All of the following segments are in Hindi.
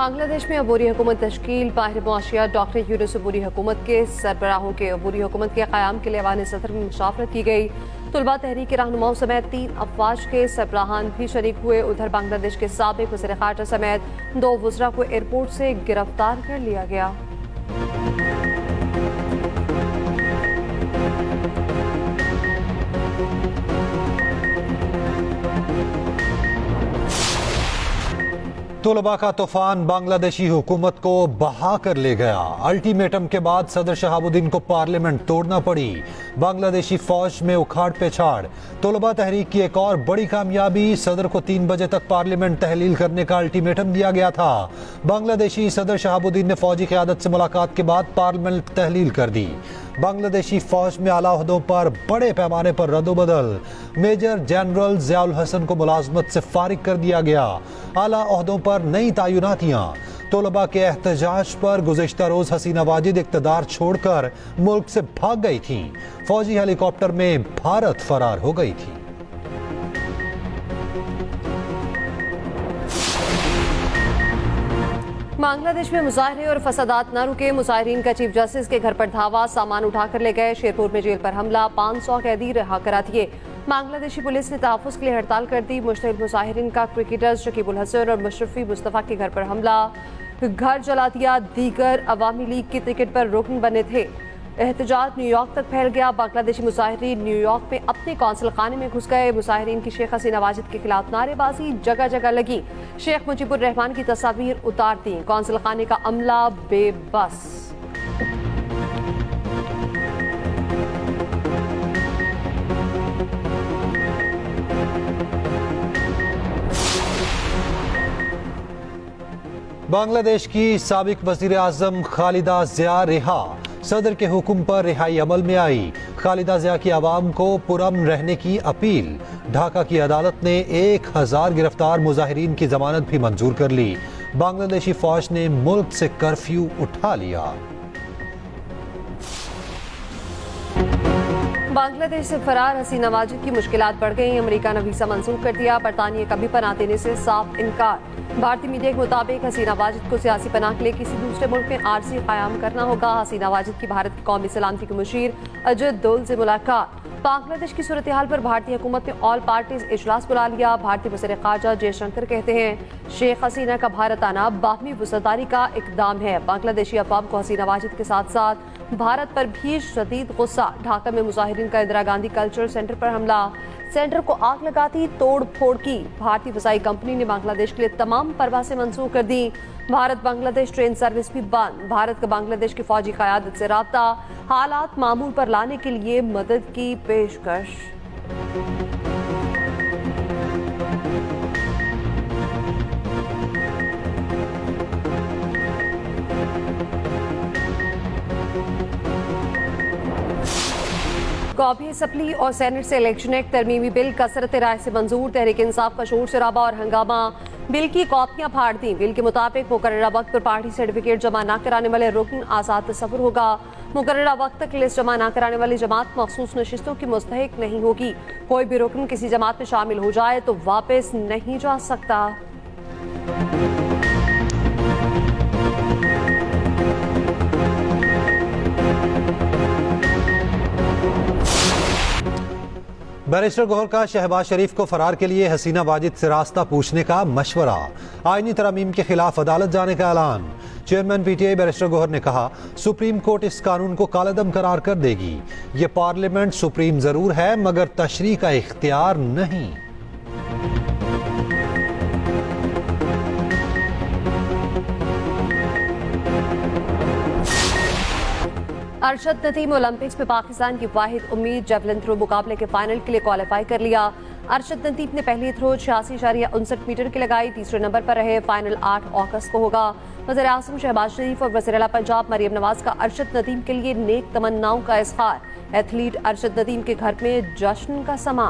बांग्लादेश में अबूरी हुकूमत तश्कील माहिर मुआशियात डॉक्टर यूनुस अबूरी हुकूमत के सरबराहों के अबूरी हुकूमत के क़याम के लिए ऐवान सदर में मुशावरत की गई। तुलबा तहरीक के रहनुमाओं समेत 3 अफवाज के सरबराहान भी शरीक हुए। उधर बांग्लादेश के साबिक वज़ीर ख़ारजा समेत 2 वज़रा को एयरपोर्ट से गिरफ्तार कर लिया गया। तुलबा का तूफान बांग्लादेशी हुकूमत को बहा कर ले गया। अल्टीमेटम के बाद सदर शहाबुद्दीन को पार्लियामेंट तोड़ना पड़ी। बांग्लादेशी फौज में उखाड़ पेछाड़। तुलबा तहरीक की एक और बड़ी कामयाबी, सदर को 3 बजे तक पार्लियामेंट तहलील करने का अल्टीमेटम दिया गया था। बांग्लादेशी सदर शहाबुद्दीन ने फौजी क़यादत से मुलाकात के बाद पार्लियामेंट तहलील कर दी। बांग्लादेशी फौज में आला ओहदों पर बड़े पैमाने पर रद्दोबदल। मेजर जनरल ज़ियाउल हसन को मुलाजमत से फारिग कर दिया गया। आला ओहदों पर नई तायुनातियां। तुलबा के एहतजाज पर गुज़िश्ता रोज हसीना वाजिद इक़्तिदार छोड़कर मुल्क से भाग गई थी। फौजी हेलीकॉप्टर में भारत फरार हो गई थी। बांग्लादेश में मुजाहरे और फसादात न रुके। मुजाहरीन का चीफ जस्टिस के घर पर धावा, सामान उठाकर ले गए। शेरपुर में जेल पर हमला, 500 कैदी रिहा करा दिए। बांग्लादेशी पुलिस ने तहफ़्फ़ुज़ के लिए हड़ताल कर दी। मुश्तइल मुजाहिरीन का क्रिकेटर्स शकीबुल हसन और मुशर्रफी मुस्तफ़ा के घर पर हमला, घर जला दिया। दीगर अवामी लीग की टिकट पर रुकन बने थे। एहतजाज न्यूयॉर्क तक फैल गया। बांग्लादेशी मुजाहिरीन न्यूयॉर्क में अपने कौंसल खाने में घुस गए। मुजाहिरीन की शेख हसीना वाजिद के खिलाफ नारेबाजी जगह जगह लगी। शेख मुजीबुर रहमान की तस्वीर उतार दी। कौंसल खाने का अमला बेबस। बांग्लादेश की साबिक वज़ीर आज़म खालिदा ज़िया रिहा। सदर के हुक्म पर रिहाई अमल में आई। खालिदा ज़िया की आवाम को पुरअमन रहने की अपील। ढाका की अदालत ने 1000 गिरफ्तार मुजाहिरीन की जमानत भी मंजूर कर ली। बांग्लादेशी फौज ने मुल्क से कर्फ्यू उठा लिया। बांग्लादेश से फरार हसीना वाजिद की मुश्किलात बढ़ गई। अमेरिका ने वीजा मंसूख कर दिया। बरतानिया का भी पनाह देने से साफ इनकार। भारतीय मीडिया के मुताबिक हसीना वाजिद को सियासी पनाह के लिए किसी दूसरे मुल्क में आरजी कायम करना होगा। हसीना वाजिद की भारत की कौमी सलामती के मुशीर अजय दोल से मुलाकात। बांग्लादेश की सूरत हाल पर भारतीय हुकूमत ने ऑल पार्टीज इजलास बुला लिया। भारतीय वज़ीर ख़ारजा जयशंकर कहते हैं शेख हसीना का भारत आना बाहमी वफ़ादारी का इक़दाम है। बांग्लादेशी अवाम को हसीना वाजिद के साथ साथ भारत पर भी शदीद गुस्सा। ढाका में मुजाहिरीन का इंदिरा गांधी कल्चरल सेंटर पर हमला, सेंटर को आग लगाती तोड़ फोड़ की। भारतीय फ़ज़ाई कंपनी ने बांग्लादेश के लिए तमाम परवासें मंसूख कर दी। भारत बांग्लादेश ट्रेन सर्विस भी बंद। भारत का बांग्लादेश की फौजी क़यादत से राब्ता, हालात मामूल पर लाने के लिए मदद की पेशकश। कॉपी असम्बली और सेनेट से इलेक्शन एक्ट तरमीमी बिल कसरत राय से मंजूर। तहरीक इंसाफ का शोर शराबा और हंगामा, बिल की कॉपियां फाड़ दी। बिल के मुताबिक मुकर्ररा वक्त पर पार्टी सर्टिफिकेट जमा न कराने वाले रुकन आज़ाद तस्वुर होगा। मुकर्ररा वक्त तक लिस्ट जमा न कराने वाली जमात मखसूस नशिस्तों की मुस्तहिक नहीं होगी। कोई भी रुकन किसी जमात में शामिल हो जाए तो वापस नहीं जा सकता। बैरिस्टर गौहर का शहबाज शरीफ को फरार के लिए हसीना वाजिद से रास्ता पूछने का मशवरा। आईनी तरमीम के खिलाफ अदालत जाने का ऐलान। चेयरमैन पीटीआई बैरिस्टर गौहर ने कहा सुप्रीम कोर्ट इस कानून को कालेदम करार कर देगी। ये पार्लियामेंट सुप्रीम जरूर है मगर तशरीह का इख्तियार नहीं। अरशद नदीम ओलंपिक्स में पाकिस्तान की वाहिद उम्मीद। जेवलिन थ्रो मुकाबले के फाइनल के लिए क्वालिफाई कर लिया। अरशद नदीम ने पहली थ्रो 86.59 मीटर की लगाई, तीसरे नंबर पर रहे। फाइनल 8 अगस्त को होगा। वज़ीर आज़म शहबाज शरीफ और वज़ीर आला पंजाब मरियम नवाज का अरशद नदीम के लिए नेक तमन्नाओं का इज़हार। एथलीट अरशद नदीम के घर में जश्न का समा।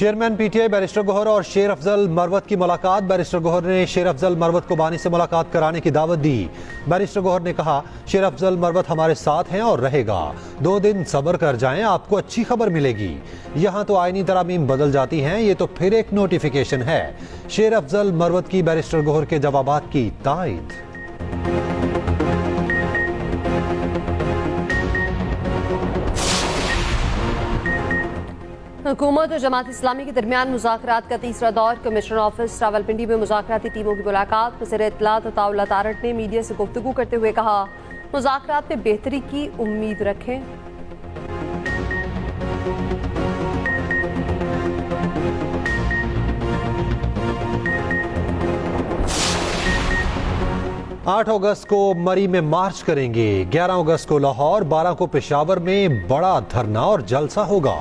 चेयरमैन पीटीआई बैरिस्टर गौहर और शेर अफजल मरवत की मुलाकात। बैरिस्टर गौहर ने शेर अफजल मरवत को बानी से मुलाकात कराने की दावत दी। बैरिस्टर गौहर ने कहा, शेर अफजल मरवत हमारे साथ हैं और रहेगा। 2 दिन सब्र कर जाएं, आपको अच्छी खबर मिलेगी। यहाँ तो आईनी तरामीम बदल जाती हैं, ये तो फिर एक नोटिफिकेशन है। शेर अफजल मरवत की बैरिस्टर गौहर के जवाबात की तायद। हुकूमत और जमात इस्लामी के दरमियान मुज़ाकरात का तीसरा दौर। कमिश्नर ऑफिस रावलपिंडी में मुज़ाकराती टीमों की मुलाकात। वज़ीर इत्तलात अताउल्लाह तारड़ ने मीडिया से गुफ्तगू करते हुए कहा, मुज़ाकरात में बेहतरी की उम्मीद रखें। आठ अगस्त को मरी में मार्च करेंगे। 11 अगस्त को लाहौर, 12 को पेशावर में बड़ा धरना और जलसा होगा।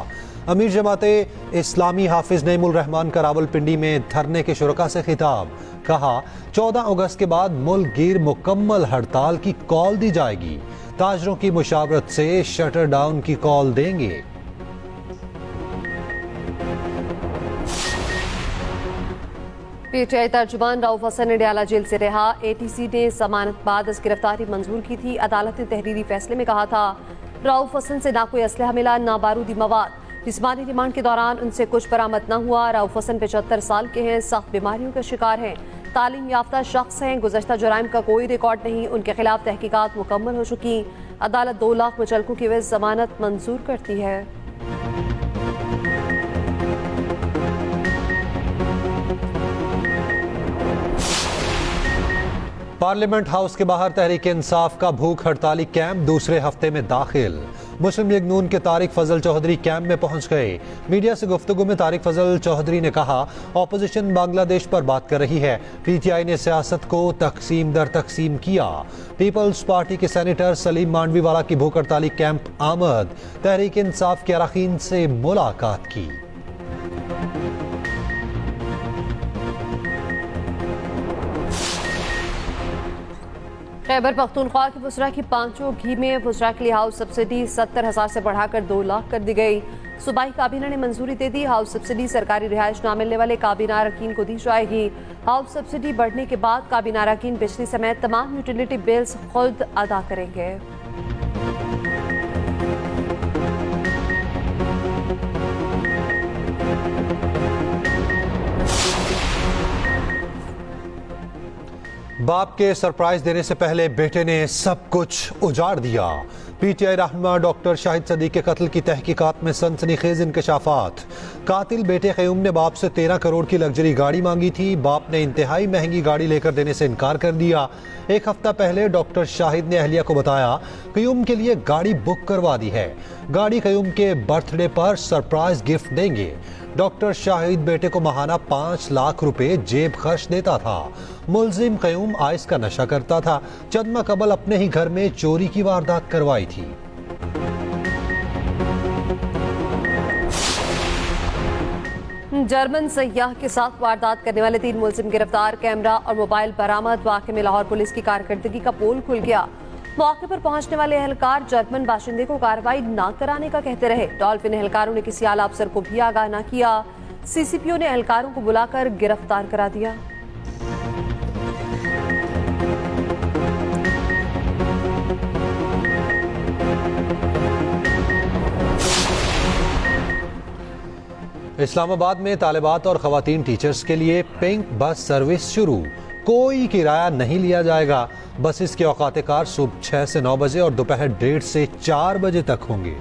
अमीर जमाते इस्लामी हाफिज नईमुल रहमान का रावलपिंडी में धरने के शुरका से खिताब। कहा, 14 अगस्त के बाद मुल्क गिर मुकम्मल हड़ताल की कॉल दी जाएगी। ताजरों की मुशावरत से शटर डाउन की कॉल देंगे। पीटीआई तर्जुमान रऊफ हसन ने डियाला जेल से रिहा। एटीसी ने जमानत बाद अज गिरफ्तारी मंजूर की थी। अदालत ने तहरीरी फैसले में कहा था, रऊफ हसन से ना कोई असलहा मिला, ना बारूदी मवाद। जिस्मानी रिमांड के दौरान उनसे कुछ बरामद न हुआ। रऊफ हसन 75 साल के हैं, सख्त बीमारियों का शिकार हैं, तालीम याफ्ता शख्स हैं, गुज़श्ता जुराइम का कोई रिकॉर्ड नहीं। उनके खिलाफ तहकीकात मुकम्मल हो चुकी। अदालत 2 लाख मुचलकों की एवज जमानत मंजूर करती है। पार्लियामेंट हाउस के बाहर तहरीक इंसाफ का भूख हड़ताली कैंप दूसरे हफ्ते में दाखिल। मुस्लिम लीग नून के तारिक फजल चौधरी कैंप में पहुंच गए। मीडिया से गुफ्तगू में तारिक फजल चौधरी ने कहा, ऑपोजिशन बांग्लादेश पर बात कर रही है। पीटीआई ने सियासत को तकसीम दर तकसीम किया। पीपल्स पार्टी के सेनेटर सलीम मांडवीवाला की भूख हड़ताली कैंप आमद। तहरीक इंसाफ के अरकान से मुलाकात की। खैबर पख्तूनख्वा की फुसरा की 5 घी में फुसरा के लिए हाउस सब्सिडी 70,000 से बढ़ाकर 2 लाख कर दी गई। सूबाई काबीना ने मंजूरी दे दी। हाउस सब्सिडी सरकारी रिहाइश ना मिलने वाले काबीना अरकान को दी जाएगी। हाउस सब्सिडी बढ़ने के बाद काबीना अरकान बिजली समेत तमाम यूटिलिटी बिल्स खुद अदा करेंगे। बाप के सरप्राइज देने से पहले बेटे ने सब कुछ उजाड़ दिया। पीटीआई रहनुमा डॉक्टर शाहिद सदीक के कत्ल की तहकीकात में सनसनीखेज इंकशाफात। कातिल बेटे क़यूम ने बाप से 13 करोड़ की लग्जरी गाड़ी मांगी थी। बाप ने इंतहाई महंगी गाड़ी लेकर देने से इनकार कर दिया। एक हफ्ता पहले डॉक्टर शाहिद ने अहलिया को बताया, क़यूम के लिए गाड़ी बुक करवा दी है, गाड़ी क़यूम के बर्थडे पर सरप्राइज गिफ्ट देंगे। डॉक्टर शाहिद बेटे को माहाना 5 लाख रुपए जेब खर्च देता था। मुलजिम क़यूम आइस का नशा करता था। चंद माह कबल अपने ही घर में चोरी की वारदात करवाई थी। जर्मन सयाह के साथ वारदात करने वाले 3 मुलजिम गिरफ्तार। कैमरा और मोबाइल बरामद। वाक़े में लाहौर पुलिस की कारकर्दगी का पोल खुल गया। मौके पर पहुंचने वाले एहलकार जर्मन बाशिंदे को कार्रवाई न कराने का कहते रहे। डॉल्फिन एहलकारों ने किसी आला अफसर को भी आगाह न किया। सीसीपीओ ने एहलकारों को बुलाकर गिरफ्तार करा दिया। इस्लामाबाद में तालिबात और खवातीन टीचर्स के लिए पिंक बस सर्विस शुरू। कोई किराया नहीं लिया जाएगा। बसेस के औकात कार सुबह 6 से 9 बजे और दोपहर 1:30 से 4 बजे तक होंगे।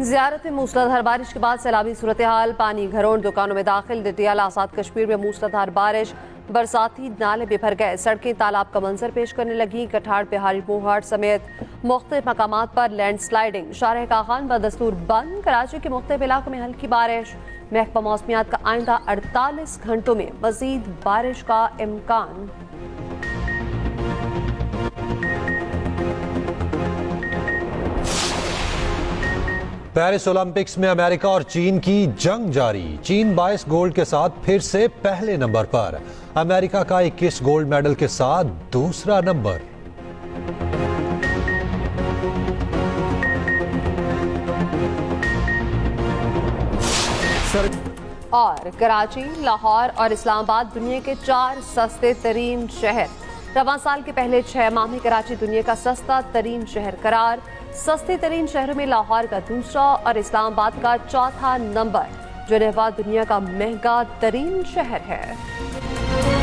ज़ियारत में मूसलाधार बारिश के बाद सैलाबी सूरत हाल। पानी घरों दुकानों में दाखिल। डटियाला आसाद कश्मीर में मूसलाधार बारिश। बरसाती नाले बिफर गए। सड़कें तालाब का मंजर पेश करने लगी। कठाड़ बिहारी मोहाड़ समेत मुख्तलिफ मकामात पर लैंडस्लाइडिंग। शारह काखान बदस्तूर बंद। कराची के मुख्तलिफ इलाकों में हल्की बारिश। महकमा मौसमियात का आइंदा 48 घंटों में मजीद बारिश का इम्कान। पेरिस ओलंपिक्स में अमेरिका और चीन की जंग जारी। चीन 22 गोल्ड के साथ फिर से पहले नंबर पर। अमेरिका का 21 गोल्ड मेडल के साथ दूसरा नंबर। और कराची, लाहौर और इस्लामाबाद दुनिया के 4 सस्ते तरीन शहर। रवां साल के पहले 6 माह में कराची दुनिया का सस्ता तरीन शहर करार। सस्ते तरीन शहरों में लाहौर का दूसरा और इस्लामाबाद का चौथा नंबर। जेनेवा दुनिया का महंगा तरीन शहर है।